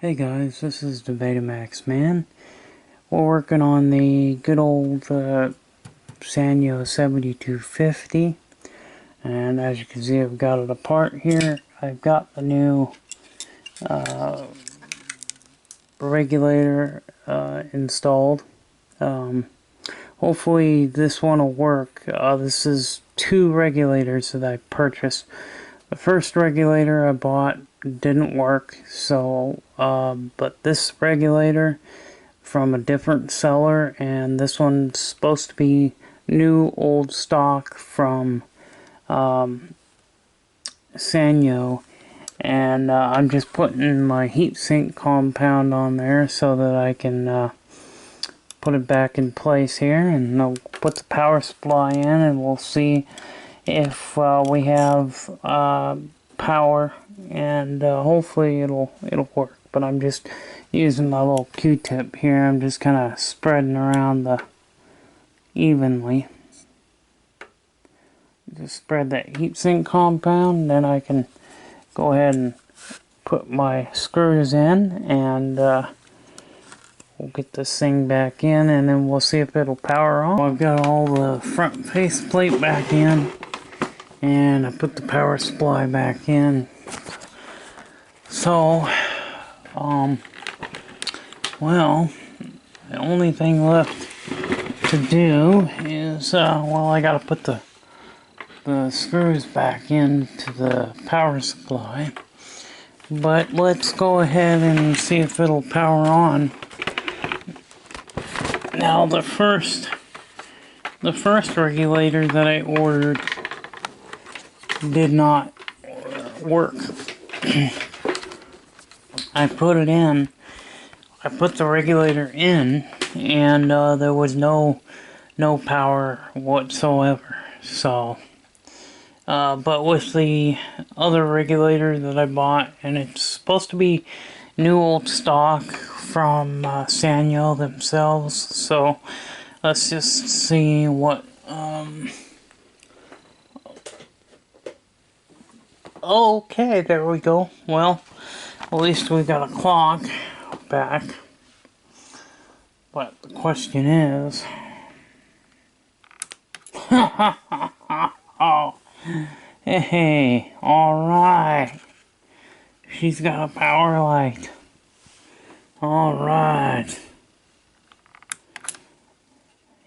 Hey guys, this is the Betamax Man. We're working on the good old Sanyo 7250, and as you can see, I've got it apart here. I've got the new regulator installed. Hopefully this one will work. This is two regulators that I purchased. The first regulator I bought didn't work, so but this regulator from a different seller, and this one's supposed to be new old stock from Sanyo, and I'm just putting my heatsink compound on there so that I can put it back in place here, and I'll put the power supply in, and we'll see if we have power, and hopefully it'll work. But I'm just using my little Q-tip here. I'm just kind of spreading around evenly. Just spread that heatsink compound, then I can go ahead and put my screws in, and we'll get this thing back in, and then we'll see if it'll power on. I've got all the front faceplate back in, and I put the power supply back in. So, well, the only thing left to do is, well, I gotta put the screws back into the power supply. But let's go ahead and see if it'll power on. Now, the first regulator that I ordered did not work. I put it in. I put the regulator in, and there was no power whatsoever. So, but with the other regulator that I bought, and it's supposed to be new old stock from Sanyo themselves. So let's just see what. Okay, there we go. Well, at least we got a clock back. But the question is, oh, hey, alright. She's got a power light. Alright.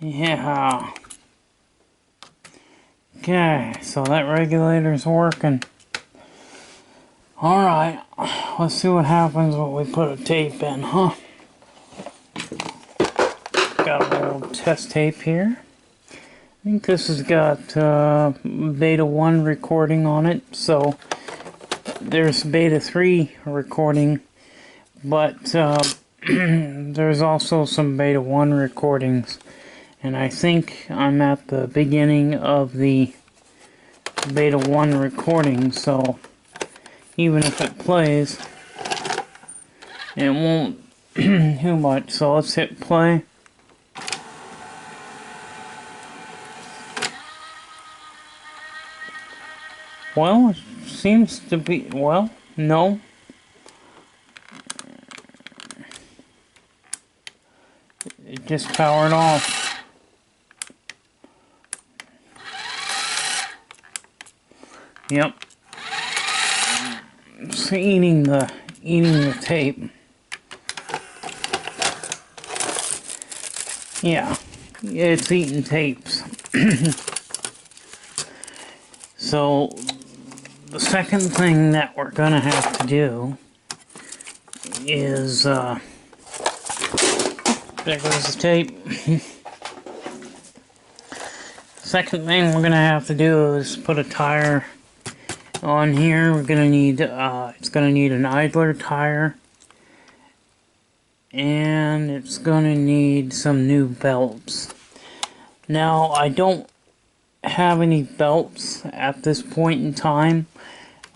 Yeah. Okay, so that regulator's working. Alright, let's see what happens when we put a tape in, huh? Got a little test tape here. I think this has got beta 1 recording on it, so there's beta 3 recording, but there's also some beta 1 recordings, and I think I'm at the beginning of the beta 1 recording, so even if it plays, it won't do much. So let's hit play. Well, it seems to be, well, no. It just powered off. Yep. It's eating the tape. Yeah, it's eating tapes. So the second thing that we're gonna have to do is there goes the tape. Second thing we're gonna have to do is put a tire on here. We're gonna need it's gonna need an idler tire, and it's gonna need some new belts. Now, I don't have any belts at this point in time.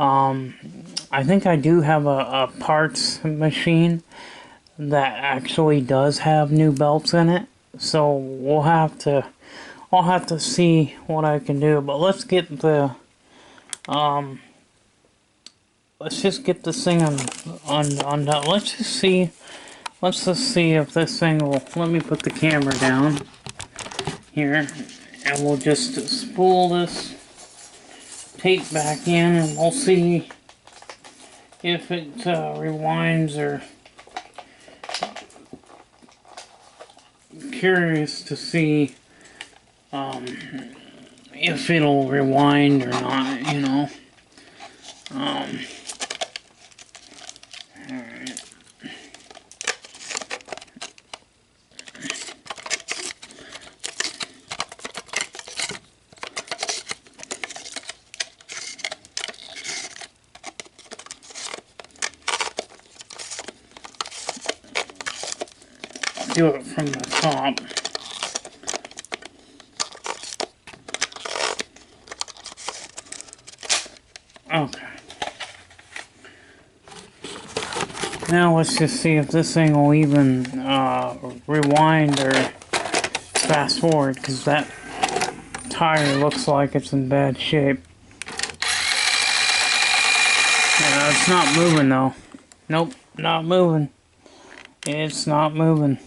I think I do have a parts machine that actually does have new belts in it, so I'll have to see what I can do. But let's get the let's just get this thing on down. Let's just see if this thing will, let me put the camera down here, and we'll just spool this tape back in, and we'll see if it rewinds, or curious to see if it'll rewind or not, you know. Alright. Do it from the top. Okay. Now let's just see if this thing will even rewind or fast forward, because that tire looks like it's in bad shape. It's not moving though. Nope, not moving. It's not moving.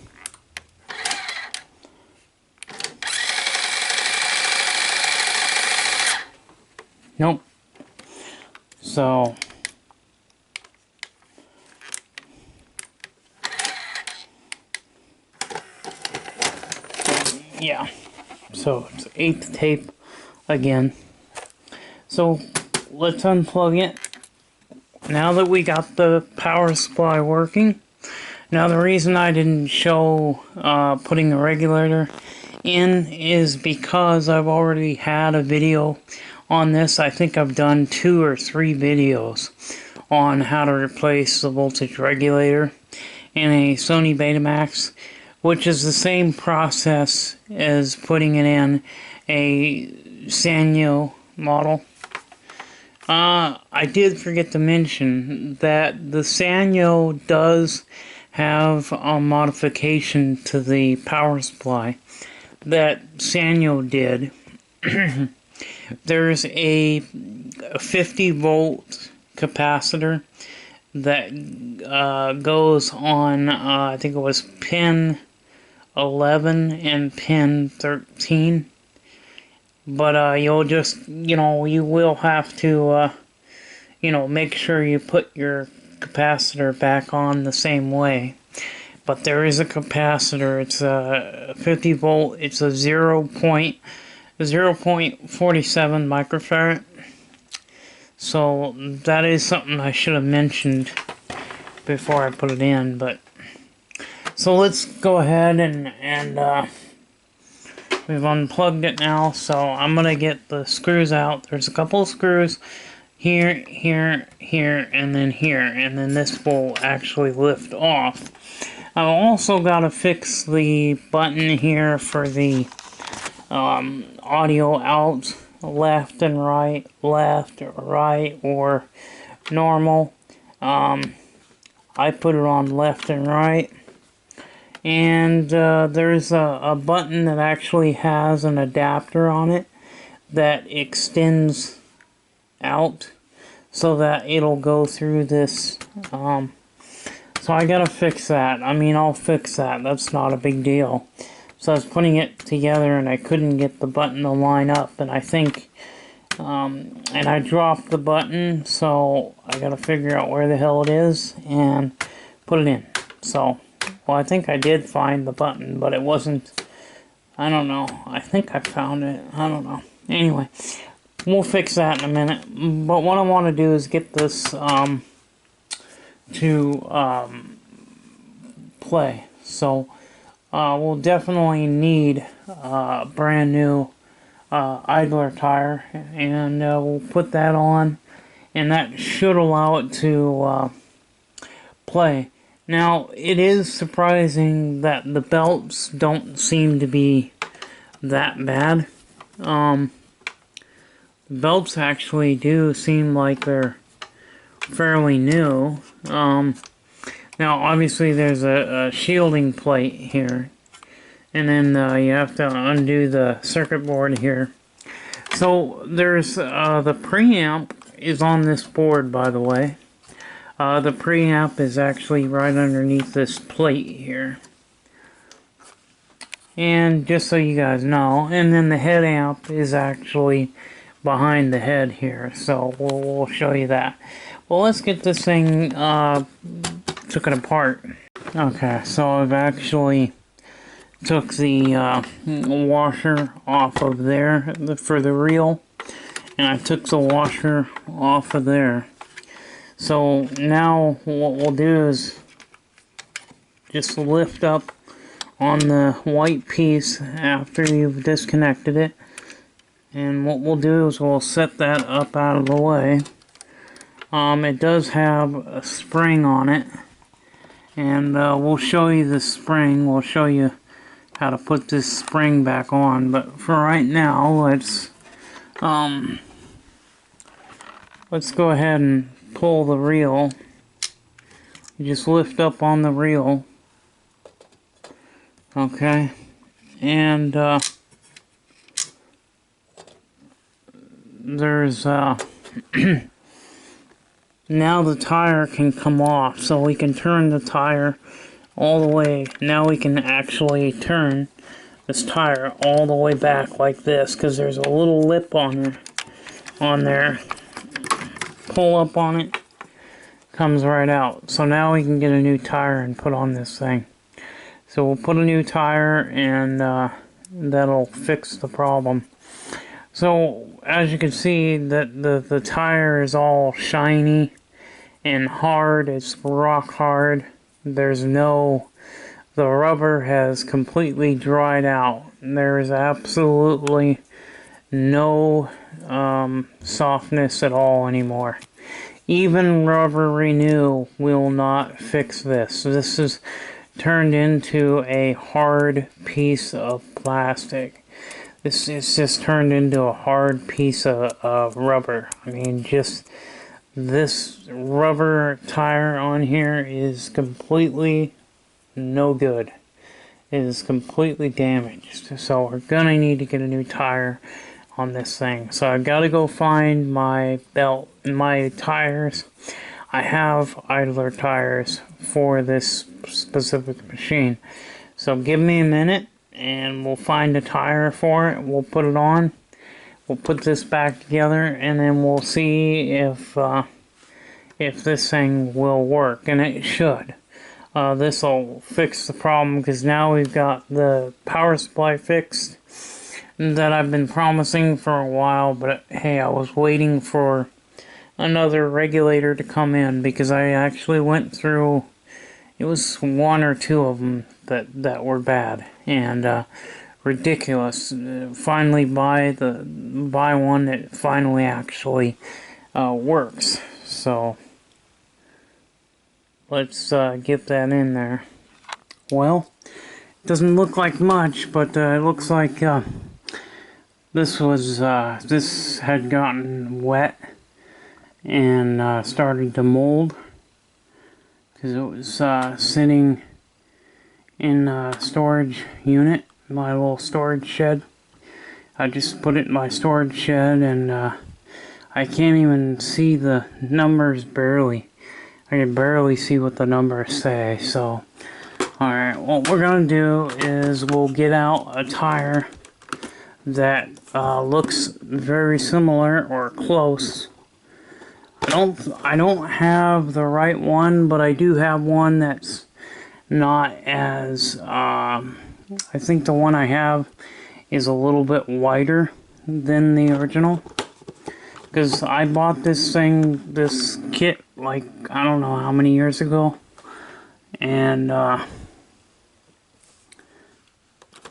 Nope. So yeah. So it's 8th tape again. So let's unplug it. Now that we got the power supply working. Now the reason I didn't show putting the regulator in is because I've already had a video on this. I think I've done 2 or 3 videos on how to replace the voltage regulator in a Sony Betamax, which is the same process as putting it in a Sanyo model. I did forget to mention that the Sanyo does have a modification to the power supply that Sanyo did. There's a 50 volt capacitor that goes on, I think it was pin 11 and pin 13. But you'll just, you will have to, make sure you put your capacitor back on the same way. But there is a capacitor. It's a 50 volt. It's a 0.47 microfarad. So that is something I should have mentioned before I put it in. But so let's go ahead and we've unplugged it now. So I'm gonna get the screws out. There's a couple of screws here, here, here, and then here, and then this will actually lift off. I've also got to fix the button here for the audio out, left and right, or normal. I put it on left and right, and there's a button that actually has an adapter on it that extends out so that it'll go through this. So I gotta fix that. I mean, I'll fix that. That's not a big deal. So I was putting it together and I couldn't get the button to line up, and I think and I dropped the button, so I gotta figure out where the hell it is and put it in. So, well, I think I did find the button, but it wasn't, I don't know. I think I found it. I don't know. Anyway, we'll fix that in a minute. But what I want to do is get this to play. So we'll definitely need a brand new idler tire, and we'll put that on, and that should allow it to play. Now, it is surprising that the belts don't seem to be that bad. The belts actually do seem like they're fairly new. Now, obviously, there's a shielding plate here, and then you have to undo the circuit board here. So there's the preamp is on this board, by the way. The preamp is actually right underneath this plate here. And just so you guys know, and then the head amp is actually behind the head here, so we'll show you that. Well, let's get this thing took it apart. Okay, so I've actually took the washer off of there for the reel, and I took the washer off of there. So now what we'll do is just lift up on the white piece after you've disconnected it, and what we'll do is we'll set that up out of the way. It does have a spring on it, and we'll show you the spring. We'll show you how to put this spring back on, but for right now, let's go ahead and pull the reel. You just lift up on the reel, okay, and there's now the tire can come off, so we can turn the tire all the way. Now we can actually turn this tire all the way back like this, because there's a little lip on there. Pull up on it, comes right out. So now we can get a new tire and put on this thing. So we'll put a new tire, and that'll fix the problem. So as you can see, that the tire is all shiny and hard. It's rock hard. There's no, the rubber has completely dried out. There is absolutely no softness at all anymore. Even Rubber Renew will not fix this. This is turned into a hard piece of plastic. This is just turned into a hard piece of rubber. I mean, just this rubber tire on here is completely no good. It is completely damaged. So we're gonna need to get a new tire on this thing. So I've got to go find my belt and my tires. I have idler tires for this specific machine. So give me a minute and we'll find a tire for it. We'll put it on. We'll put this back together, and then we'll see if this thing will work, and it should. This will fix the problem, because now we've got the power supply fixed that I've been promising for a while, but hey, I was waiting for another regulator to come in, because I actually went through, it was one or two of them that were bad and ridiculous. Finally buy one that finally actually works. So let's get that in there. Well, it doesn't look like much, but it looks like this had gotten wet and started to mold, because it was sitting in a storage unit, my little storage shed. I just put it in my storage shed, and I can't even see the numbers barely. I can barely see what the numbers say. So alright, what we're gonna do is we'll get out a tire that looks very similar or close. I don't have the right one, but I do have one that's not as I think the one I have is a little bit wider than the original, because I bought this kit, like, I don't know how many years ago, and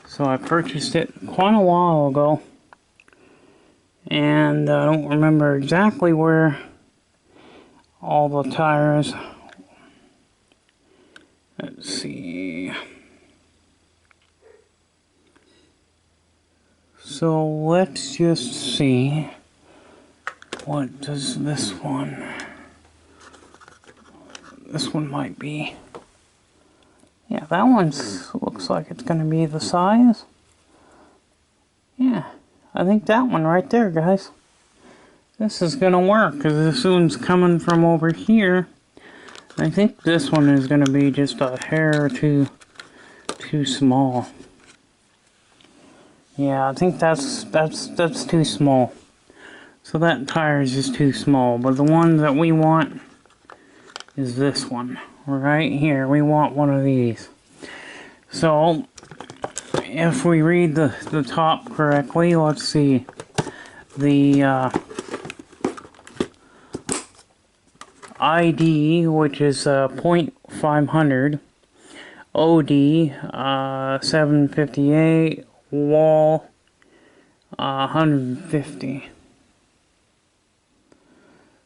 so I purchased it quite a while ago, and I don't remember exactly where all the tires. Let's see. So let's just see, what does this one might be. Yeah, that one looks like it's going to be the size. Yeah, I think that one right there, guys. This is going to work, because this one's coming from over here I think this one is going to be just a hair too small. Yeah, I think that's too small. So that tire is just too small. But the one that we want is this one right here. We want one of these. So if we read the top correctly, let's see. The ID, which is 0.500, OD 758, wall 150.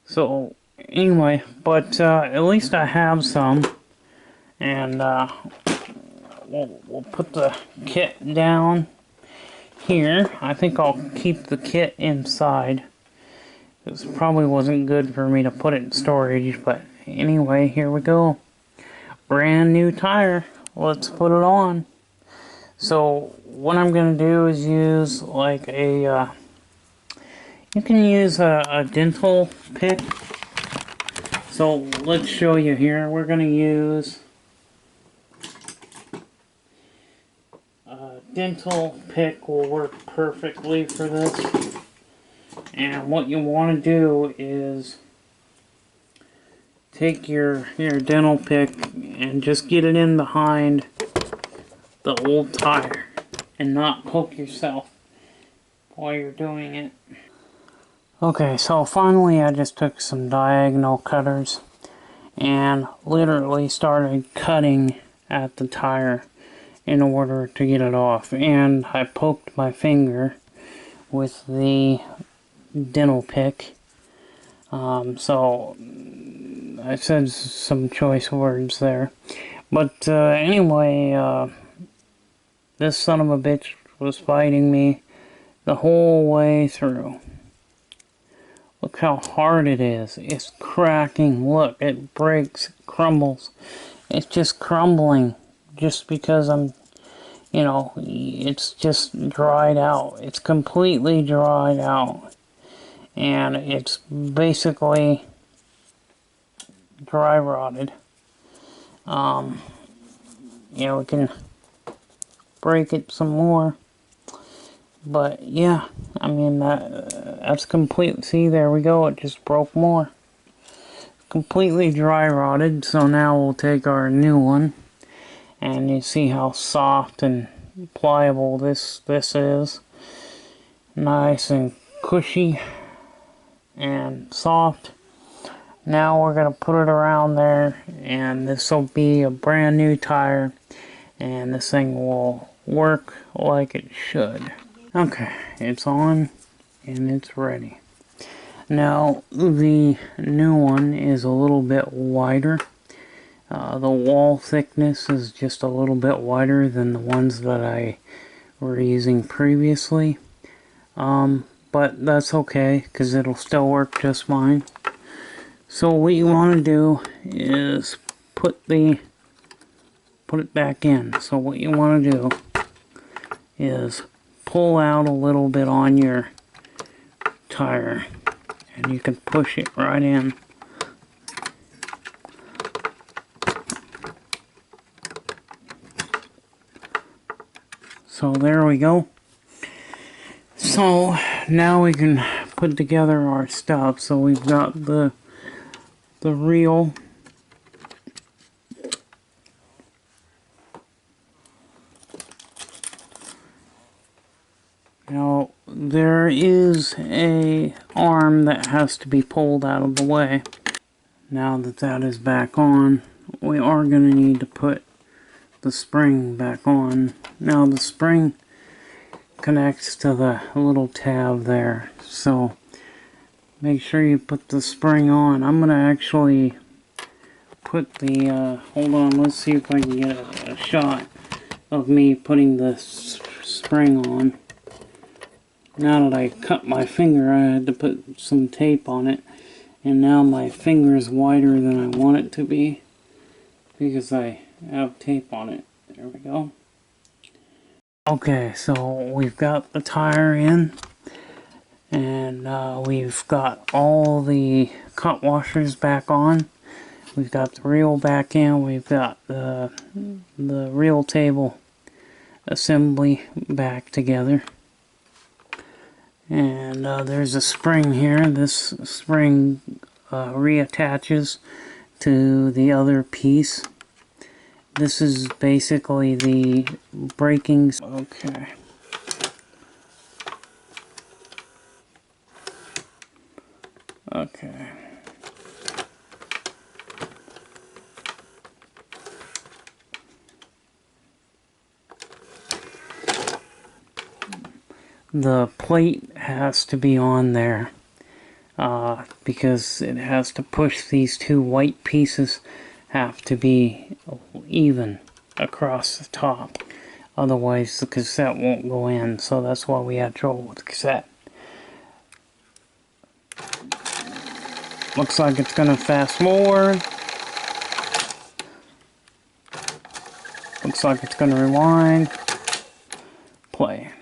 So anyway, but at least I have some, and we'll put the kit down here. I think I'll keep the kit inside. This probably wasn't good for me to put it in storage, but anyway, here we go. Brand new tire. Let's put it on. So what I'm going to do is use like a, you can use a dental pick. So let's show you here. We're going to use a dental pick will work perfectly for this. And what you want to do is take your dental pick and just get it in behind the old tire and not poke yourself while you're doing it. Okay, so finally I just took some diagonal cutters and literally started cutting at the tire in order to get it off. And I poked my finger with the dental pick. So I said some choice words there. But anyway, this son of a bitch was fighting me the whole way through. Look how hard it is. It's cracking. Look, it breaks, it crumbles. It's just crumbling just because I'm, you know, it's just dried out. It's completely dried out. And it's basically dry rotted. You know, we can break it some more. But yeah, I mean, that's complete. See, there we go. It just broke more. Completely dry rotted. So now we'll take our new one. And you see how soft and pliable this is. Nice and cushy and soft. Now we're going to put it around there, and this will be a brand new tire, and this thing will work like it should. Okay, it's on and it's ready. Now the new one is a little bit wider. The wall thickness is just a little bit wider than the ones that I were using previously. But that's okay, because it'll still work just fine. So what you want to do is put it back in. So what you want to do is pull out a little bit on your tire, and you can push it right in. So there we go. So now we can put together our stuff. So we've got the reel. Now there is a arm that has to be pulled out of the way. Now that that is back on, we are going to need to put the spring back on. Now the spring connects to the little tab there, so make sure you put the spring on. I'm going to actually put the, hold on, let's see if I can get a shot of me putting the spring on. Now that I cut my finger, I had to put some tape on it, and now my finger is wider than I want it to be because I have tape on it. There we go. Okay, so we've got the tire in, and we've got all the cut washers back on. We've got the reel back in. We've got the reel table assembly back together. And there's a spring here. This spring reattaches to the other piece. This is basically the braking. Okay. Okay. The plate has to be on there because it has to push these two white pieces, have to be even across the top. Otherwise the cassette won't go in, so that's why we had trouble with the cassette. Looks like it's going to fast forward. Looks like it's going to rewind. Play.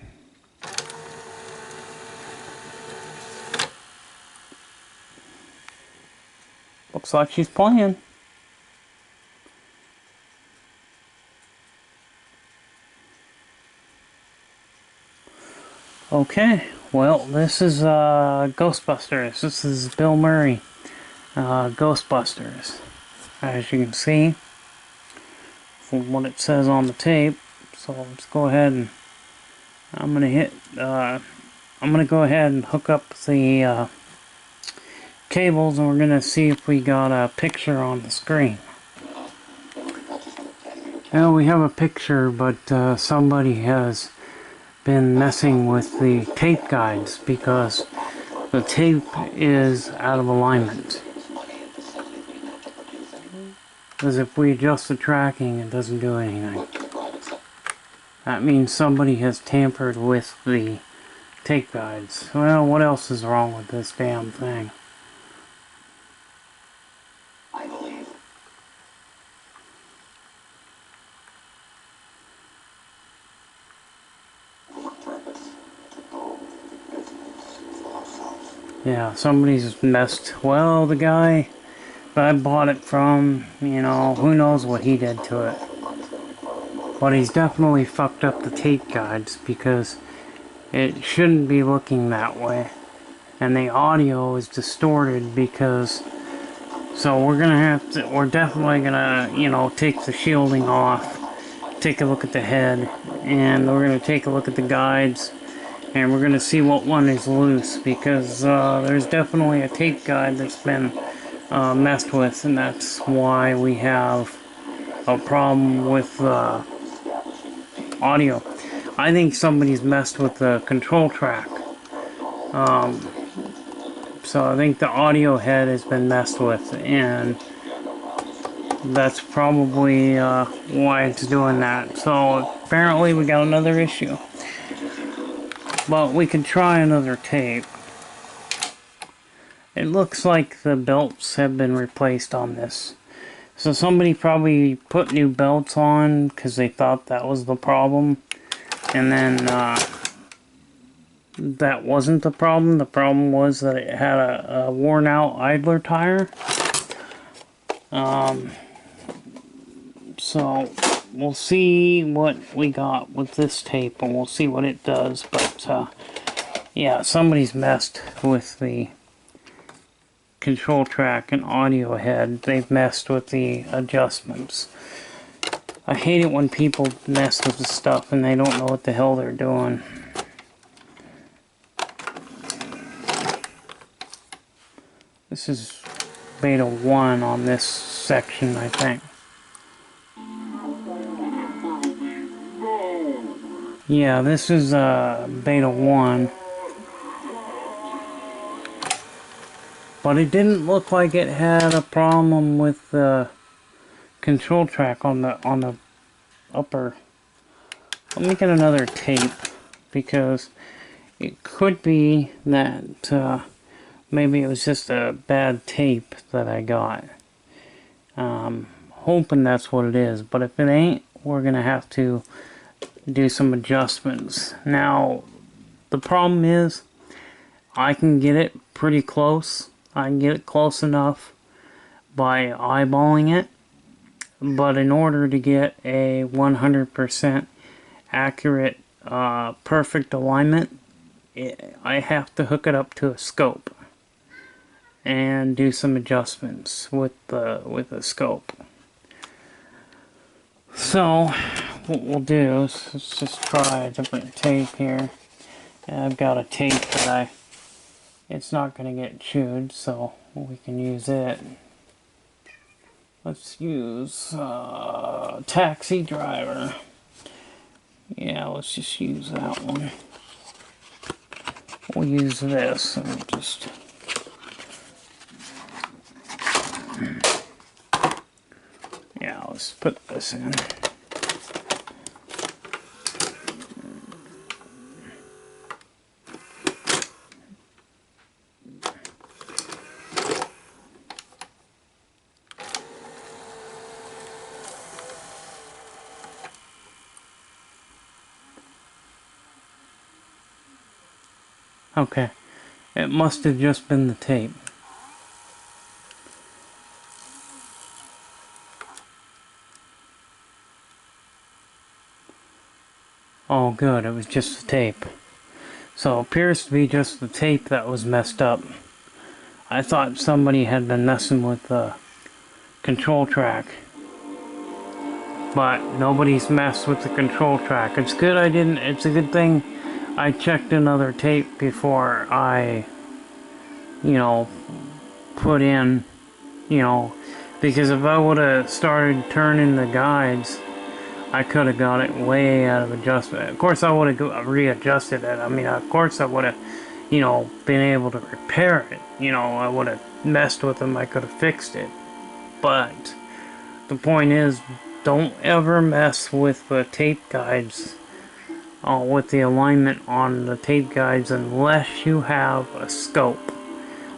Looks like she's playing. Okay, well, this is Ghostbusters. This is Bill Murray, Ghostbusters. As you can see from what it says on the tape. So let's go ahead and I'm gonna go ahead and hook up the cables, and we're gonna see if we got a picture on the screen. Well, we have a picture, but somebody has been messing with the tape guides because the tape is out of alignment. Because if we adjust the tracking, it doesn't do anything. That means somebody has tampered with the tape guides. Well, what else is wrong with this damn thing? I believe. Yeah, somebody's messed. Well, the guy that I bought it from, you know, who knows what he did to it. But he's definitely fucked up the tape guides because it shouldn't be looking that way. And the audio is distorted because... So we're definitely gonna, you know, take the shielding off, take a look at the head, and we're gonna take a look at the guides, and we're gonna see what one is loose, because there's definitely a tape guide that's been messed with, and that's why we have a problem with audio. I think somebody's messed with the control track. So I think the audio head has been messed with, and that's probably why it's doing that. So apparently we got another issue. But we could try another tape. It looks like the belts have been replaced on this. So somebody probably put new belts on because they thought that was the problem. And then that wasn't the problem. The problem was that it had a worn out idler tire. So we'll see what we got with this tape, and we'll see what it does. But yeah, somebody's messed with the control track and audio head. They've messed with the adjustments. I hate it when people mess with the stuff and they don't know what the hell they're doing. This is beta 1 on this section, I think. Yeah, this is beta 1. But it didn't look like it had a problem with the control track on the upper. Let me get another tape, because it could be that maybe it was just a bad tape that I got. Hoping that's what it is, but if it ain't, we're gonna have to do some adjustments. Now, the problem is I can get it pretty close. I can get it close enough, by eyeballing it, but in order to get a 100% accurate, perfect alignment, I have to hook it up to a scope and do some adjustments with the scope. So what we'll do is let's just try a different tape here. And I've got a tape that it's not going to get chewed, so we can use it. Let's use taxi driver. Yeah, let's just use that one. We'll use this and just... Yeah, let's put this in. Okay, it must have just been the tape. Oh good, it was just the tape. So it appears to be just the tape that was messed up. I thought somebody had been messing with the control track. But nobody's messed with the control track. It's good I didn't, it's a good thing I checked another tape before I, put in, because if I would have started turning the guides, I could have got it way out of adjustment. Of course I would have readjusted it. I mean, of course I would have, been able to repair it. I would have messed with them, I could have fixed it. But the point is, don't ever mess with the tape guides, with the alignment on the tape guides, unless you have a scope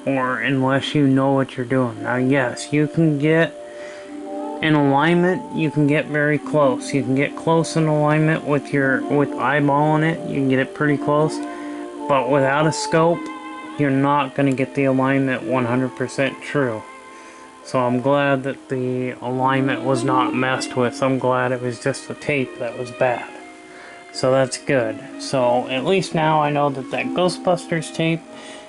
or unless you know what you're doing. Now yes, you can get in alignment, you can get very close. You can get close in alignment with eyeballing it. You can get it pretty close, but without a scope, you're not going to get the alignment 100% true. So I'm glad that the alignment was not messed with. I'm glad it was just the tape that was bad. So that's good. So at least now I know that Ghostbusters tape,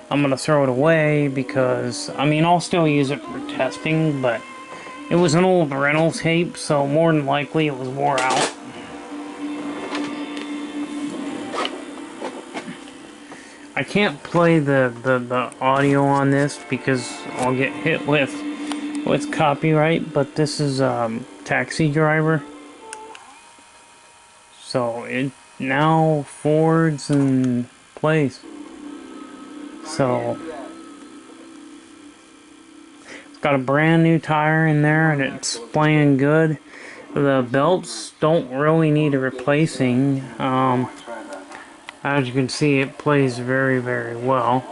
I'm going to throw it away because, I mean, I'll still use it for testing, but it was an old rental tape, so more than likely it was wore out. I can't play the audio on this because I'll get hit with copyright, but this is Taxi Driver. So it now forwards and plays. So it's got a brand new tire in there and it's playing good. The belts don't really need a replacing. As you can see, it plays very, very well.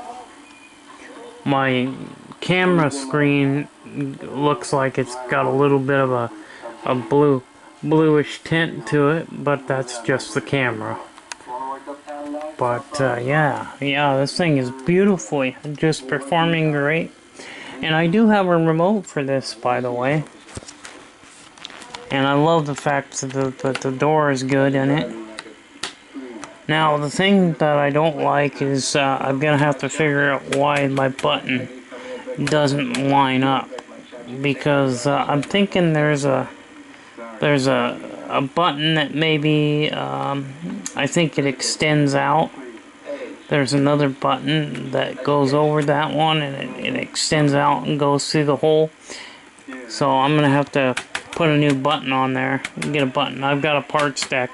My camera screen looks like it's got a little bit of a bluish tint to it, but that's just the camera. But yeah, this thing is beautifully just performing great. And I do have a remote for this, by the way. And I love the fact that the door is good in it. Now, the thing that I don't like is I'm going to have to figure out why my button doesn't line up. Because I'm thinking there's a button that maybe, I think it extends out. There's another button that goes over that one and it extends out and goes through the hole. So I'm going to have to put a new button on there. Get a button. I've got a parts deck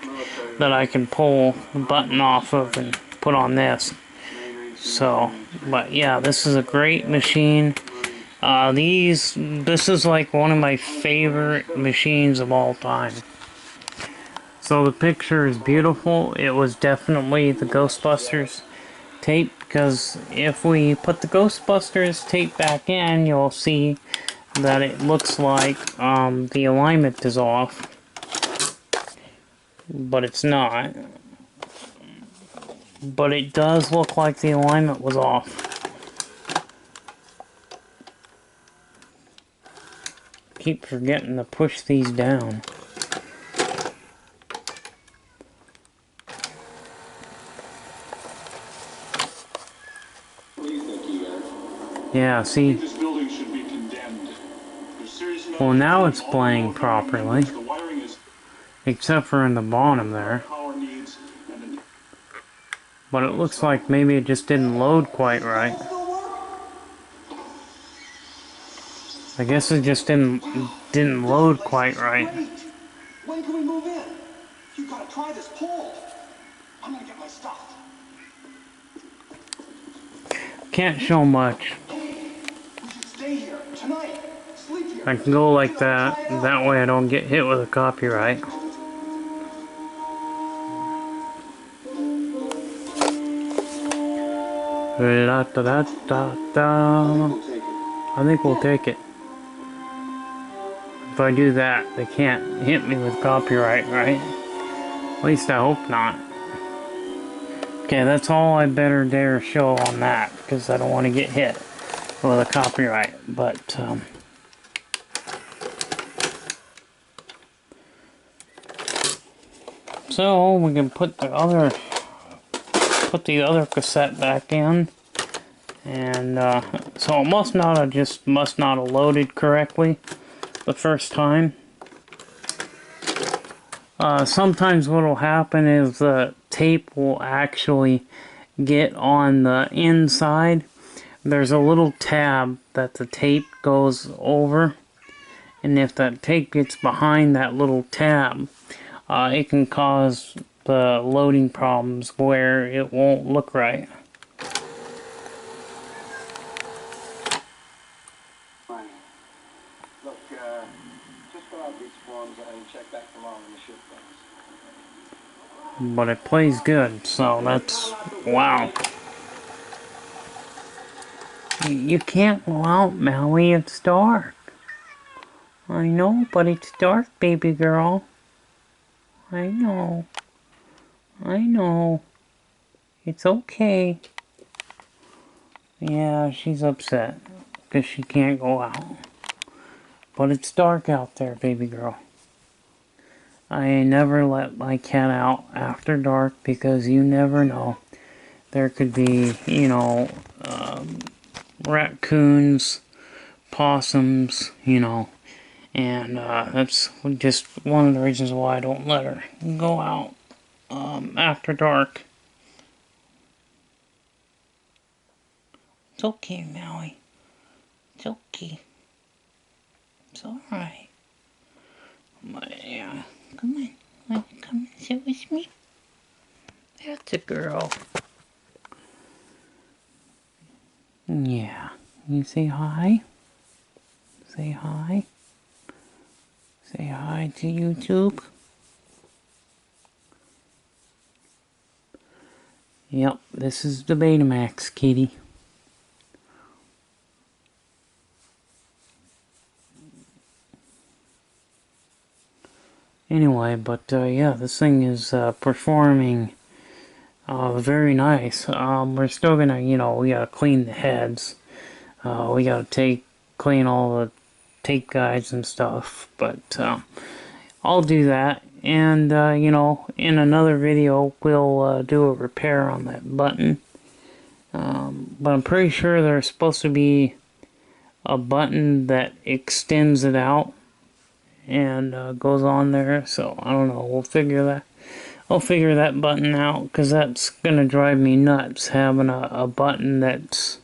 that I can pull the button off of and put on this. So, but yeah, this is a great machine. This is like one of my favorite machines of all time. So the picture is beautiful. It was definitely the Ghostbusters tape, because if we put the Ghostbusters tape back in, you'll see that it looks like the alignment is off, but it's not. But it does look like the alignment was off. keep forgetting to push these down. Yeah, see? This building should be condemned. Well, now it's playing properly. Except for in the bottom there. But it looks like maybe it just didn't load quite right. I guess it just didn't load quite right. When can we move in? You gotta try this pole. I'm gonna get my stuff. Can't show much. We should stay here tonight. Sleep here. I can go like that. That way I don't get hit with a copyright. La da da da da. I think we'll take it. If I do that, they can't hit me with copyright, right? At least I hope not. Okay, that's all I better dare show on that, because I don't want to get hit with a copyright. But, so we can put the other cassette back in, and so it must not have loaded correctly the first time. Sometimes what will happen is the tape will actually get on the inside. There's a little tab that the tape goes over, and if that tape gets behind that little tab, it can cause the loading problems where it won't look right. Look, just fill out these forms and check back tomorrow when the shift ends. But it plays good, so that's wow. You can't go out, Maui, it's dark. I know, but it's dark, baby girl. I know. I know. It's okay. Yeah, she's upset because she can't go out. But it's dark out there, baby girl. I never let my cat out after dark because you never know. There could be, you know, raccoons, possums, you know. And that's just one of the reasons why I don't let her go out after dark. It's okay, Maui. It's okay. It's alright. Yeah. Come on. Want to come and sit with me? That's a girl. Yeah. You say hi? Say hi. Say hi to YouTube. Yep, this is the Betamax, kitty. Anyway, but yeah, this thing is performing very nice. We're still gonna, you know, we gotta clean the heads. We gotta clean all the tape guides and stuff, but I'll do that. And you know, in another video we'll do a repair on that button. But I'm pretty sure there's supposed to be a button that extends it out and goes on there, so I don't know, we'll figure that. I'll figure that button out, because that's gonna drive me nuts, having a button that's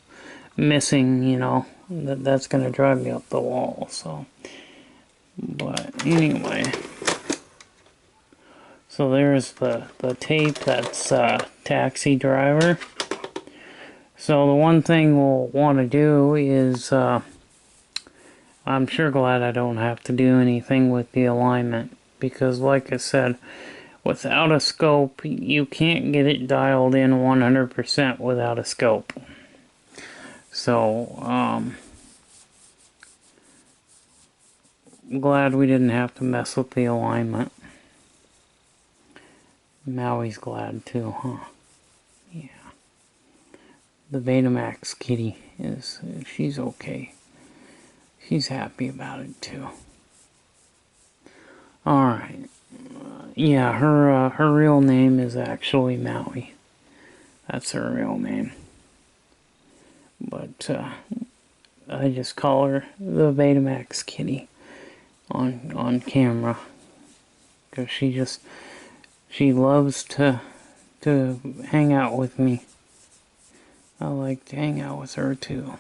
missing, you know. That's gonna drive me up the wall, so. But anyway. So there's the tape, that's Taxi Driver. So the one thing we'll want to do is, I'm sure glad I don't have to do anything with the alignment, because like I said, without a scope, you can't get it dialed in 100% without a scope. So, I'm glad we didn't have to mess with the alignment. Maui's glad too, huh? Yeah. The Betamax kitty she's okay. She's happy about it too. Alright. Yeah, her real name is actually Maui. That's her real name. But I just call her the Betamax Kitty on camera, because she loves to hang out with me. I like to hang out with her too.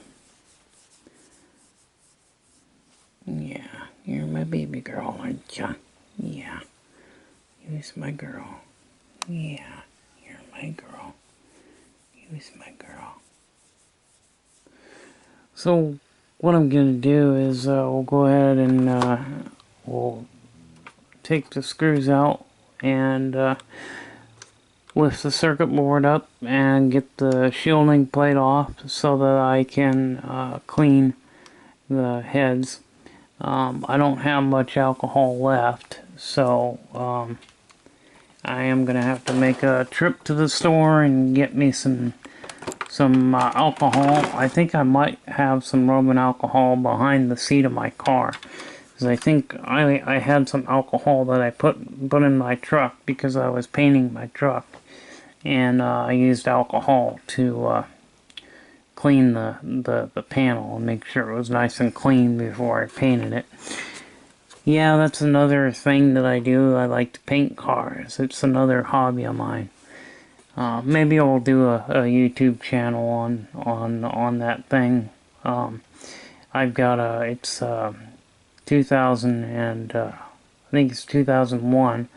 Yeah, you're my baby girl, aren't ya? Yeah, you're my girl. Yeah, you're my girl. You're my girl. So what I'm gonna do is we'll go ahead and we'll take the screws out and lift the circuit board up and get the shielding plate off so that I can clean the heads. I don't have much alcohol left, so I am gonna have to make a trip to the store and get me some alcohol. I think I might have some Roman alcohol behind the seat of my car, because I think I had some alcohol that I put in my truck because I was painting my truck, and I used alcohol to clean the panel and make sure it was nice and clean before I painted it. Yeah, that's another thing that I do. I like to paint cars. It's another hobby of mine. Maybe I'll do a YouTube channel on that thing. I've got it's 2000 and I think it's 2001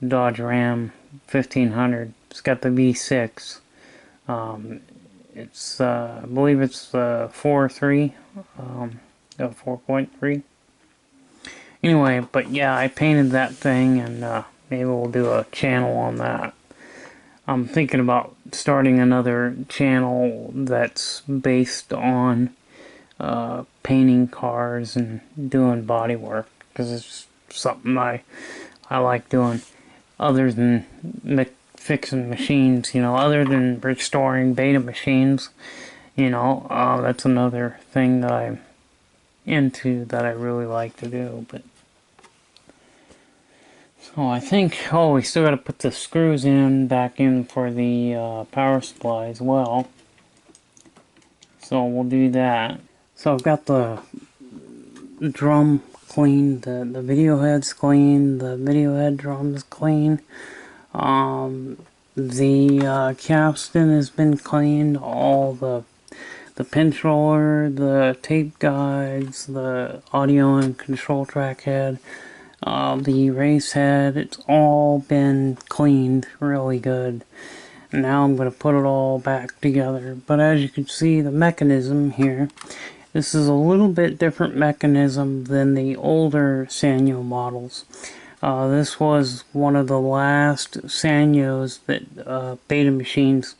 Dodge Ram 1500. It's got the V6. It's I believe it's 4.3, 4.3. Anyway, but yeah, I painted that thing, and maybe we'll do a channel on that. I'm thinking about starting another channel that's based on painting cars and doing body work, because it's something I like doing, other than fixing machines, you know, other than restoring beta machines, you know. That's another thing that I'm into that I really like to do. But so I think, oh, we still got to put the screws back in for the power supply as well. So we'll do that. So I've got the drum clean, the video head's clean, the video head drum's clean. The capstan has been cleaned, all the pinch roller, the tape guides, the audio and control track head, the race head, it's all been cleaned really good. Now I'm going to put it all back together. But as you can see, the mechanism here, this is a little bit different mechanism than the older Sanyo models. This was one of the last Sanyos that beta machines,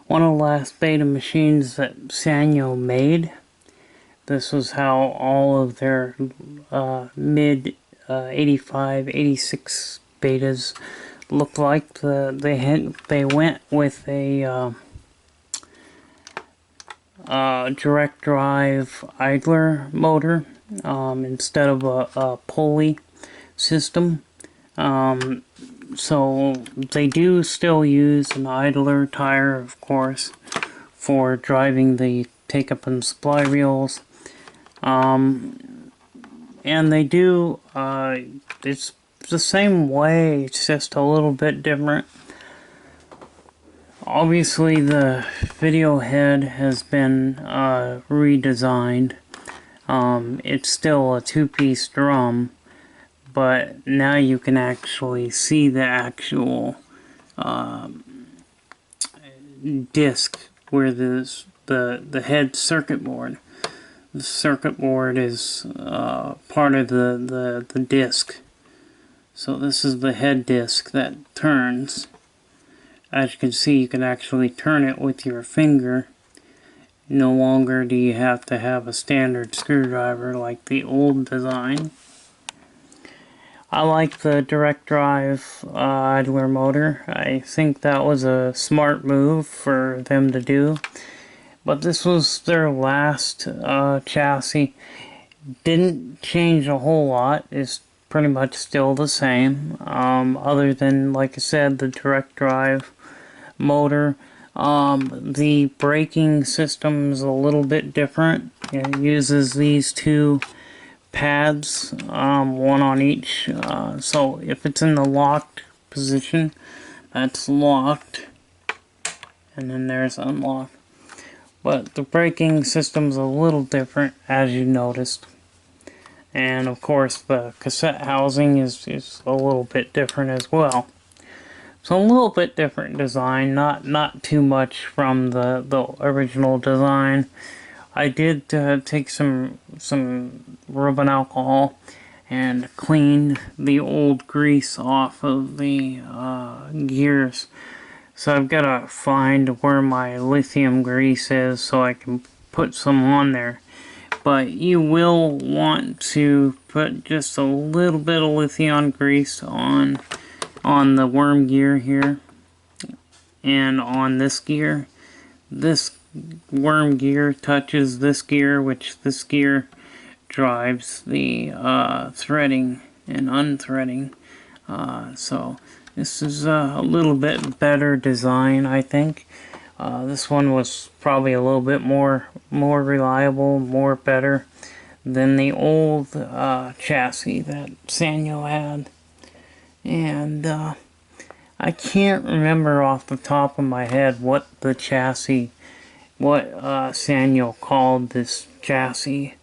one of the last beta machines that Sanyo made. This was how all of their mid 85, 86 betas looked like. They went with a direct drive idler motor instead of a pulley system. So they do still use an idler tire, of course, for driving the take-up and supply reels. And they do, it's the same way, it's just a little bit different. Obviously the video head has been redesigned. It's still a two-piece drum, but now you can actually see the actual disc where the head circuit board. The circuit board is part of the disc. So this is the head disc that turns. As you can see, you can actually turn it with your finger. No longer do you have to have a standard screwdriver like the old design. I like the direct drive idler motor. I think that was a smart move for them to do. But this was their last chassis. Didn't change a whole lot. It's pretty much still the same, other than, like I said, the direct drive motor. The braking system is a little bit different. It uses these two pads, one on each. So if it's in the locked position, that's locked, and then there's unlock. But the braking system's a little different, as you noticed. And of course the cassette housing is a little bit different as well. So a little bit different design, not too much from the original design. I did take some rubbing alcohol and clean the old grease off of the gears. So I've got to find where my lithium grease is so I can put some on there. But you will want to put just a little bit of lithium grease on the worm gear here and on this gear. This worm gear touches this gear, which this gear drives the threading and unthreading. So this is a little bit better design, I think. This one was probably a little bit more reliable, more better than the old chassis that Sanyo had. And I can't remember off the top of my head what the chassis, what Sanyo called this chassis.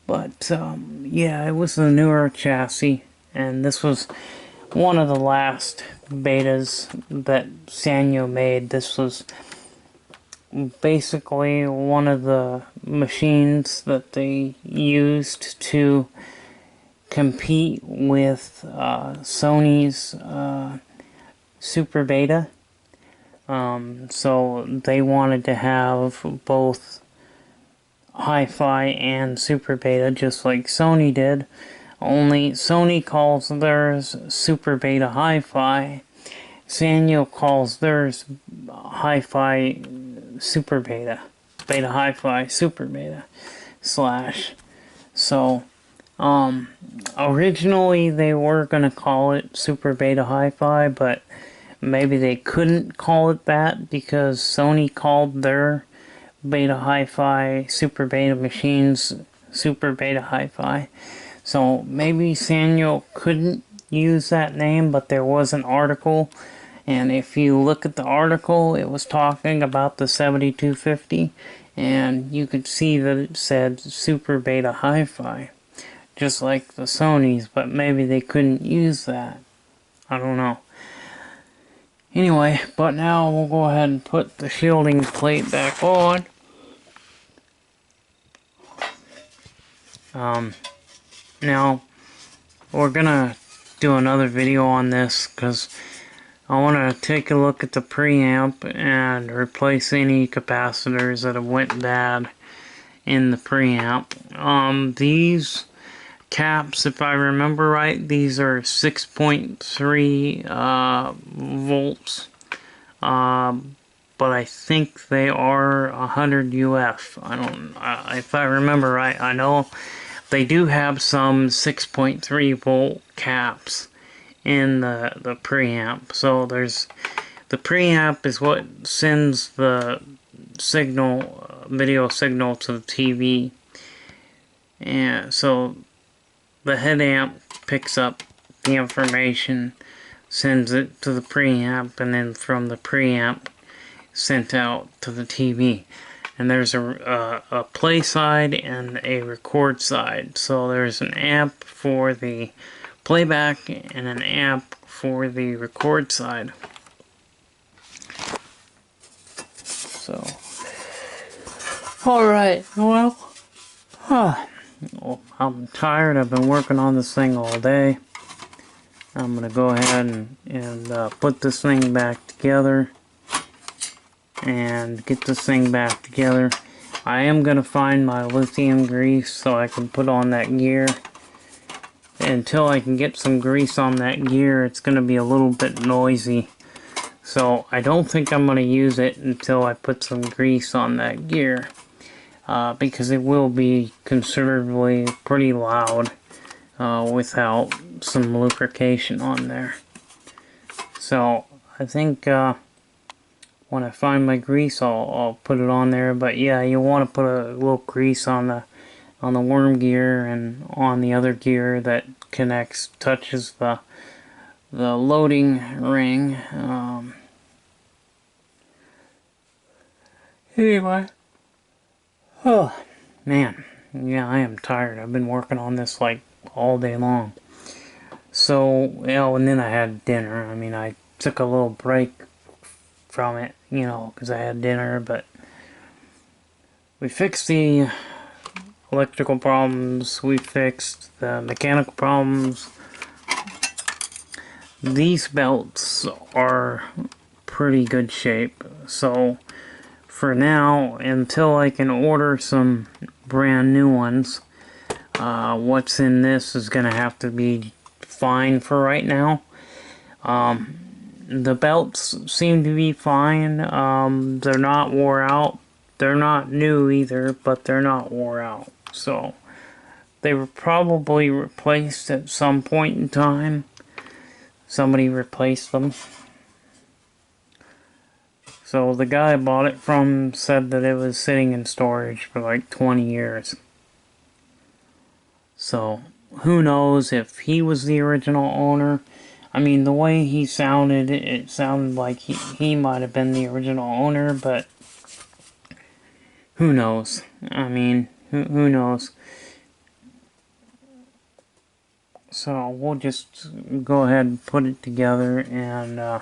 But yeah, it was the newer chassis, and this was one of the last betas that Sanyo made. This was basically one of the machines that they used to compete with Sony's Super Beta. So they wanted to have both HiFi and Super Beta, just like Sony did. Only Sony calls theirs Super Beta HiFi. Sanyo calls theirs HiFi Super Beta. Beta HiFi Super Beta slash. So, originally they were going to call it Super Beta HiFi, but maybe they couldn't call it that because Sony called their Beta HiFi Super Beta machines Super Beta HiFi. So maybe Sanyo couldn't use that name, but there was an article, and if you look at the article, it was talking about the 7250, and you could see that it said Super Beta HiFi, just like the Sony's, but maybe they couldn't use that. I don't know. Anyway, but now we'll go ahead and put the shielding plate back on. Now, we're gonna do another video on this because I want to take a look at the preamp and replace any capacitors that have went bad in the preamp. These caps, if I remember right, these are 6.3 volts, but I think they are 100 UF. If I remember right, I know they do have some 6.3 volt caps in the preamp. So there's the preamp is what sends the signal, video signal to the TV, and so the head amp picks up the information, sends it to the preamp, and then from the preamp sent out to the TV. And there's a play side and a record side. So there's an amp for the playback and an amp for the record side. So, alright, well, I'm tired. I've been working on this thing all day. I'm going to go ahead and put this thing back together and get this thing back together. I am going to find my lithium grease so I can put on that gear. Until I can get some grease on that gear, it's going to be a little bit noisy. So I don't think I'm going to use it until I put some grease on that gear. Because it will be considerably pretty loud without some lubrication on there. So I think when I find my grease, I'll put it on there. But yeah, you want to put a little grease on the worm gear and on the other gear that touches the loading ring. Anyway, oh man, yeah, I am tired. I've been working on this like all day long. So, and then I had dinner. I mean, I took a little break from it, because I had dinner, but we fixed the electrical problems, we fixed the mechanical problems. These belts are pretty good shape, so for now, until I can order some brand new ones, what's in this is gonna have to be fine for right now. The belts seem to be fine. They're not wore out. They're not new either, but they're not wore out. So they were probably replaced at some point in time. Somebody replaced them. So the guy I bought it from said that it was sitting in storage for like 20 years. So who knows if he was the original owner. I mean, the way he sounded, it sounded like he might have been the original owner, but who knows? I mean, who knows? So we'll just go ahead and put it together, and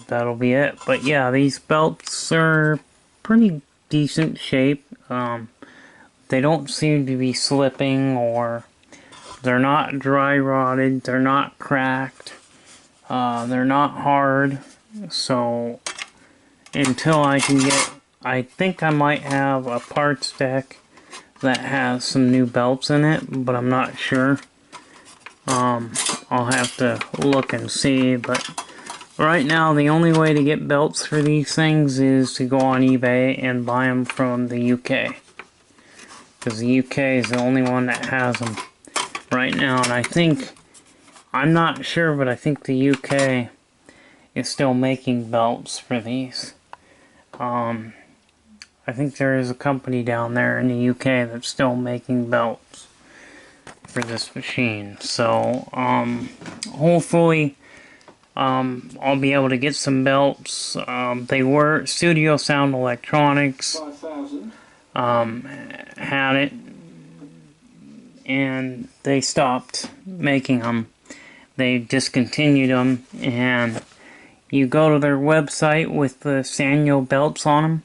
that'll be it. But yeah, these belts are pretty decent shape. They don't seem to be slipping, or they're not dry rotted, they're not cracked, they're not hard. So until I can get, I think I might have a parts deck that has some new belts in it, but I'm not sure. I'll have to look and see, but right now the only way to get belts for these things is to go on eBay and buy them from the UK. Because the UK is the only one that has them right now, and I think, I'm not sure, but I think the UK is still making belts for these. I think there is a company down there in the UK that's still making belts for this machine. So, hopefully, I'll be able to get some belts. They were Studio Sound Electronics 5,000. had it, and they stopped making them. They discontinued them, and you go to their website with the Sanyo belts on them,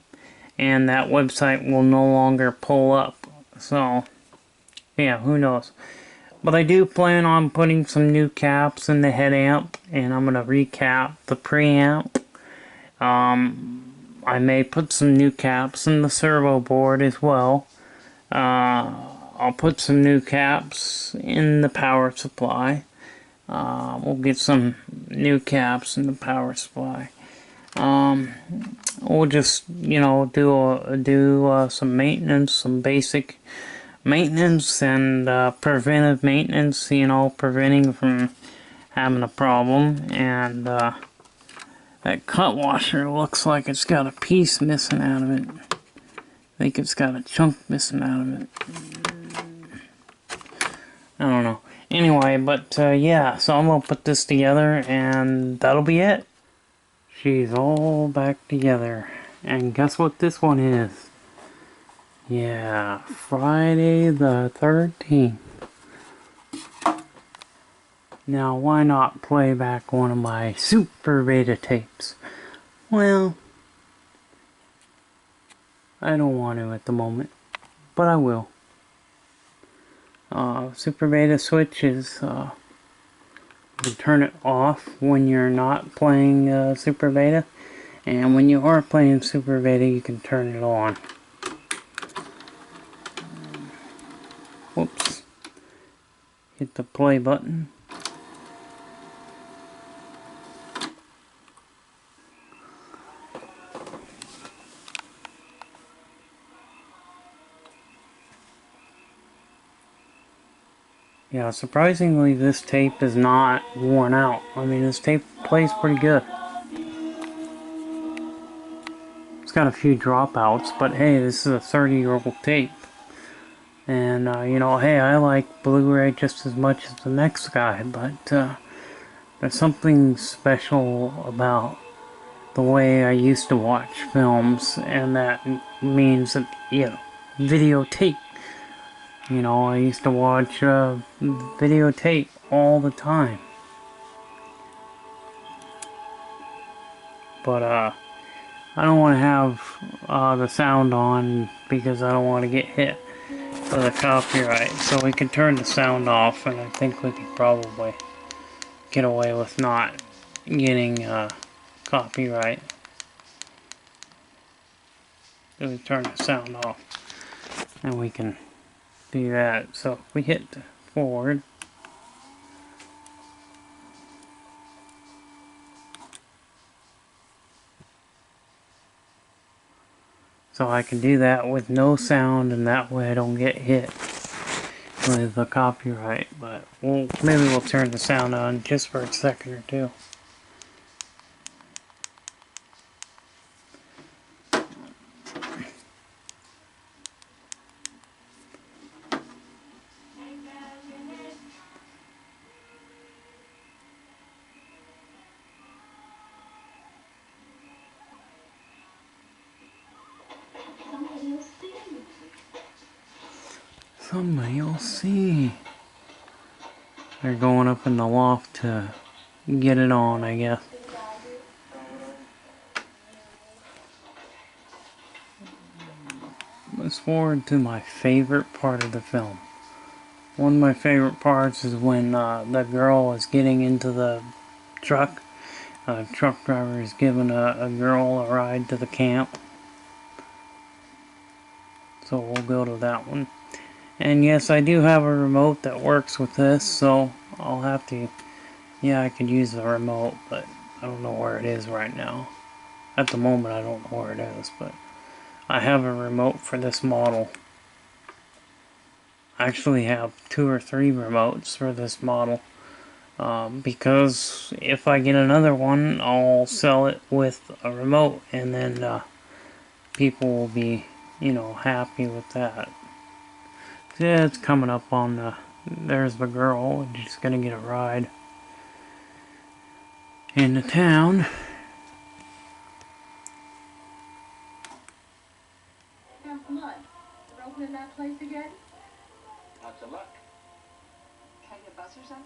and that website will no longer pull up. So, yeah, who knows. But I do plan on putting some new caps in the head amp, and I'm going to recap the preamp. I may put some new caps in the servo board as well. I'll put some new caps in the power supply. We'll get some new caps in the power supply. We'll just, do some maintenance, some basic maintenance, and preventive maintenance, preventing from having a problem. And that cut washer looks like it's got a piece missing out of it. I think it's got a chunk missing out of it. I don't know. Anyway, but yeah, so I'm gonna put this together, and that'll be it. She's all back together. And guess what this one is? Yeah, Friday the 13th. Now, why not play back one of my super beta tapes? Well, I don't want to at the moment, but I will. Super beta switch is, you can turn it off when you're not playing super beta, and when you are playing super beta, you can turn it on. Whoops. Hit the play button. Yeah, surprisingly, this tape is not worn out. I mean, this tape plays pretty good. It's got a few dropouts, but hey, this is a 30-year-old tape. And, you know, hey, I like Blu-ray just as much as the next guy, but there's something special about the way I used to watch films, and that means that, you know, videotape. You know, I used to watch videotape all the time. But, I don't want to have the sound on because I don't want to get hit with a copyright. So we can turn the sound off, and I think we could probably get away with not getting copyright. So we turn the sound off, and we can do that. So if we hit forward, so I can do that with no sound, and that way I don't get hit with the copyright. But maybe we'll turn the sound on just for a second or two. Somebody will see. They're going up in the loft to get it on, I guess. Let's forward to my favorite part of the film. One of my favorite parts is when the girl is getting into the truck. A truck driver is giving a girl a ride to the camp. So we'll go to that one. And yes, I do have a remote that works with this, so I'll have to... Yeah, I could use the remote, but I don't know where it is right now. At the moment, I don't know where it is, but I have a remote for this model. I actually have 2 or 3 remotes for this model. Because if I get another one, I'll sell it with a remote, and then people will be, you know, happy with that. Yeah, it's coming up on the... There's the girl, and she's gonna get a ride into town. Blood. They're opening that place again? Lots of luck. Can you bus or something?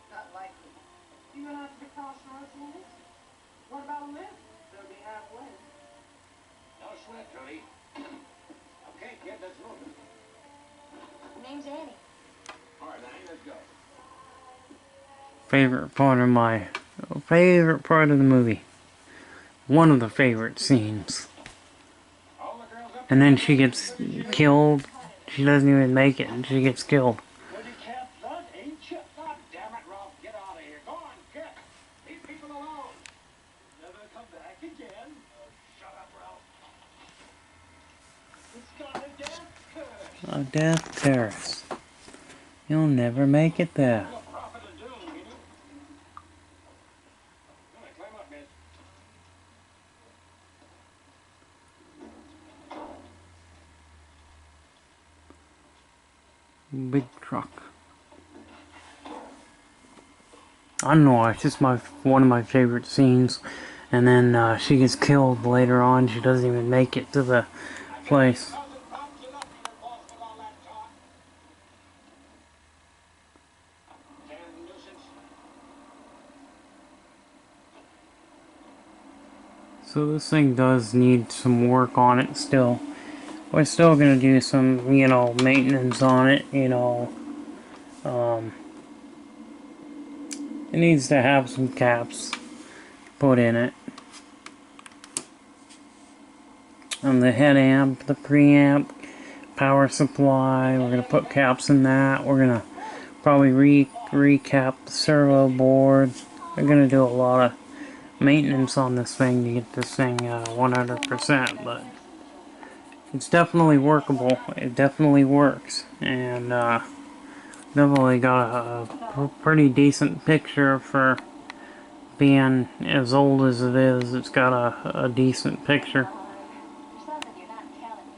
Not likely. You went out to the crossroads, Liz? What about Liz? They'll be halfway. No sweat, Tony. Okay, kid, let's move. Name's Annie. All right, Annie, let's go. Favorite part of the movie. One of the favorite scenes. All the girls up. And then she gets killed. She doesn't even make it, and she gets killed. Pretty cat son, ain't you? God damn it, Ralph, get out of here. Go on, kid. Leave people alone. Never come back again. Shut up, Ralph. It's got a death curse. A death curse. You'll never make it there. You're a prophet of doom, you know? All right, climb up, miss. Big truck. I don't know, it's just one of my favorite scenes. And then she gets killed later on. She doesn't even make it to the place. So this thing does need some work on it still. We're still gonna do some, you know, maintenance on it, you know. It needs to have some caps put in it. On the head amp, the preamp, power supply, we're gonna put caps in that. We're gonna probably recap the servo board. We're gonna do a lot of maintenance on this thing to get this thing 100%, but it's definitely workable. It definitely works, and Definitely got a pretty decent picture for being as old as it is. It's got a decent picture. There's something you're not telling me.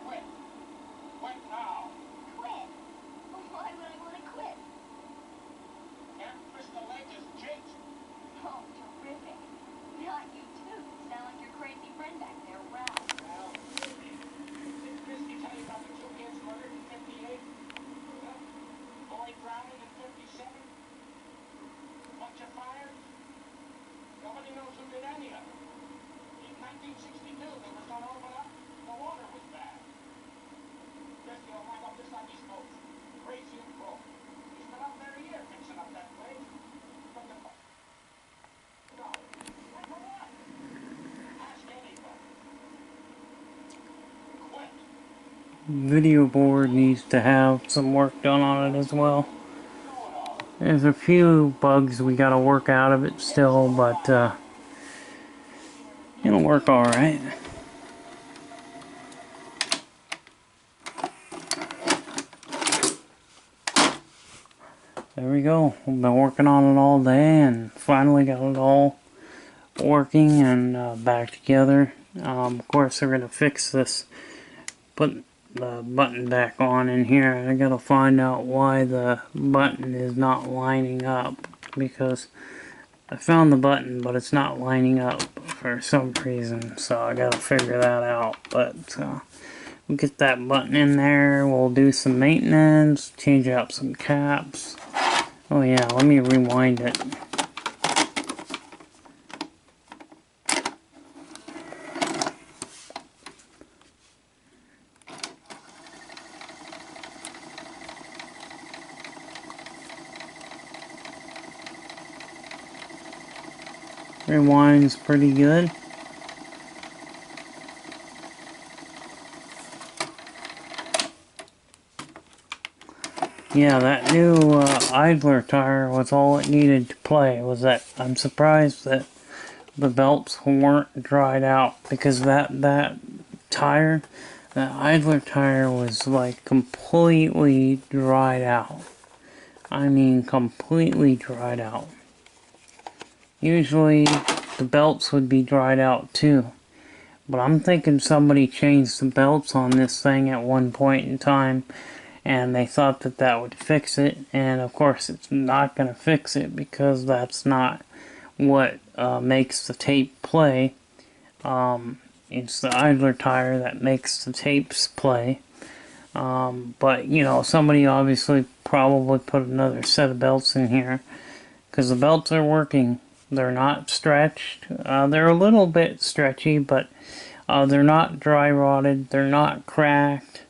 Quit. Quit now. Quit? Why would I want to quit? Can't twist the leg is jinxed. Oh, terrific. Not you too. Sound like your crazy friend back there, Ralph. Well, did Christy tell you about the two kids murdered in 58? Huh? Boy drowning in 57? Bunch of fires? Nobody knows who did any of it. In 1962, they was gonna open up. The water was bad. Christy will wind up just like he's supposed to. Crazy and broke. He's been up there a year fixing up that place. What the fuck? No. What for what? Ask anybody. Quit. Video board needs to have some work done on it as well. There's a few bugs we gotta work out of it still, but it'll work alright. There we go. We've been working on it all day and finally got it all working and back together. Of course, we're gonna fix this. Put the button back on in here. I gotta find out why the button is not lining up, because I found the button but it's not lining up for some reason, so I gotta figure that out. But we'll get that button in there, we'll do some maintenance, change out some caps. Oh yeah, let me rewind it. Rewind's pretty good. Yeah, that new idler tire was all it needed to play. Was that I'm surprised that the belts weren't dried out, because that tire, that idler tire was like completely dried out. I mean, completely dried out. Usually the belts would be dried out too, but I'm thinking somebody changed the belts on this thing at one point in time and they thought that that would fix it, and of course it's not going to fix it, because that's not what makes the tape play. It's the idler tire that makes the tapes play. But you know, somebody obviously probably put another set of belts in here, because the belts are working. They're not stretched. They're a little bit stretchy, but they're not dry rotted. They're not cracked.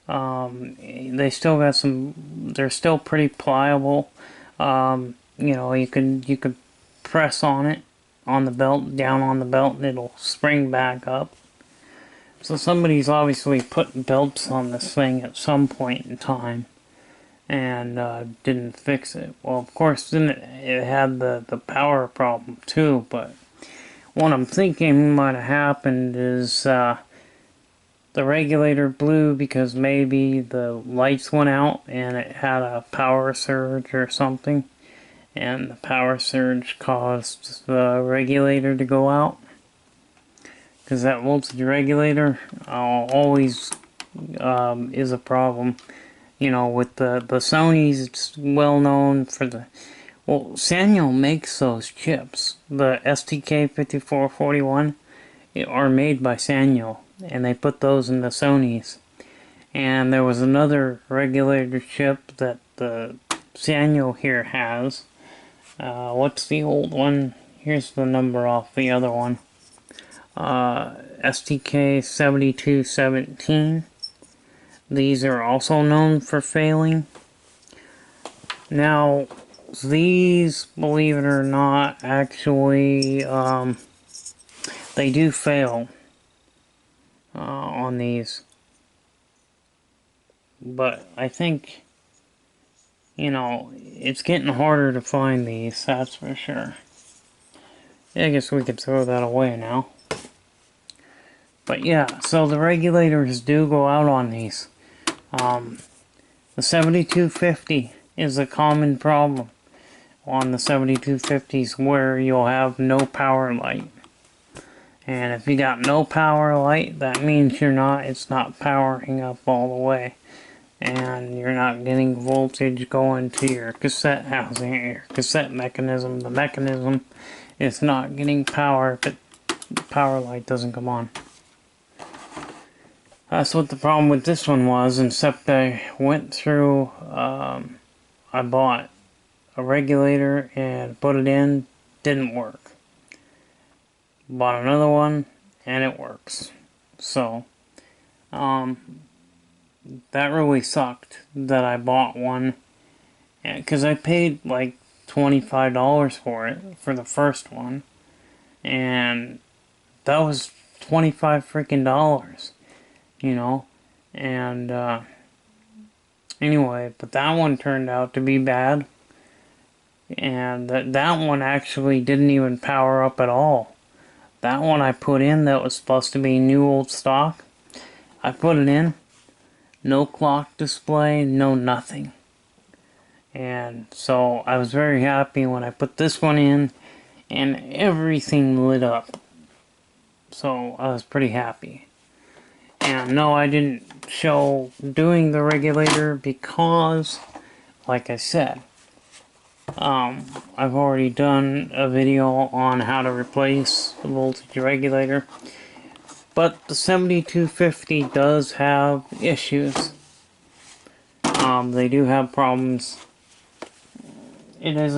They still got some. They're still pretty pliable. You know, you could press on it, on the belt, down on the belt, and it'll spring back up. So somebody's obviously put belts on this thing at some point in time and didn't fix it. Well, of course, then it had the power problem too, but what I'm thinking might have happened is the regulator blew because maybe the lights went out and it had a power surge or something, and the power surge caused the regulator to go out, because that voltage regulator always is a problem. You know, with the Sonys, it's well known for the... Well, Sanyo makes those chips. The STK5441 are made by Sanyo, and they put those in the Sonys. And there was another regulator chip that the Sanyo here has. What's the old one? Here's the number off the other one. STK7217. These are also known for failing. Now, these, believe it or not, actually, they do fail on these. But I think, you know, it's getting harder to find these, that's for sure. Yeah, I guess we could throw that away now. But yeah, so the regulators do go out on these. The 7250 is a common problem on the 7250s where you'll have no power light. And if you got no power light, that means it's not powering up all the way. And you're not getting voltage going to your cassette housing, your cassette mechanism. The mechanism is not getting power if the power light doesn't come on. That's what the problem with this one was, except I went through, I bought a regulator and put it in, didn't work. Bought another one, and it works. So, that really sucked that I bought one, because I paid like $25 for it, for the first one, and that was $25 freaking dollars, you know, and, anyway, but that one turned out to be bad, and that one actually didn't even power up at all. That one I put in that was supposed to be new old stock, I put it in, no clock display, no nothing. And so I was very happy when I put this one in and everything lit up. So I was pretty happy. And no, I didn't show doing the regulator because, like I said, I've already done a video on how to replace the voltage regulator. But the 7250 does have issues. They do have problems. It is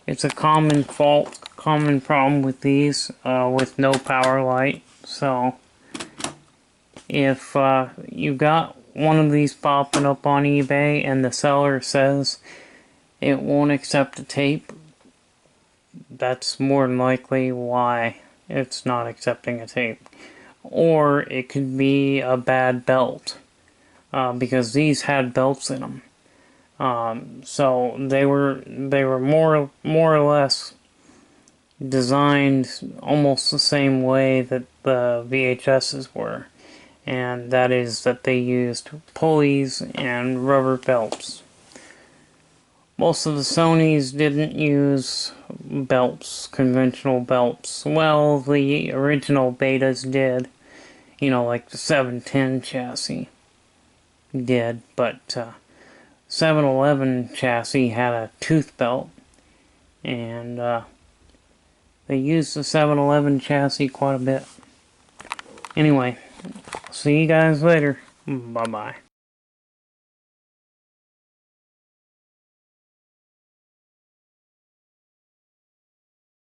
it's a common fault, common problem with these, with no power light. So, if you got one of these popping up on eBay and the seller says it won't accept a tape, that's more than likely why it's not accepting a tape. Or it could be a bad belt, because these had belts in them. So they were more or less designed almost the same way that the VHSs were, and that is that they used pulleys and rubber belts. Most of the Sonys didn't use belts, conventional belts. Well, the original betas did, you know, like the 710 chassis did, but 711 chassis had a tooth belt, and they used the 711 chassis quite a bit. Anyway, see you guys later. Bye-bye.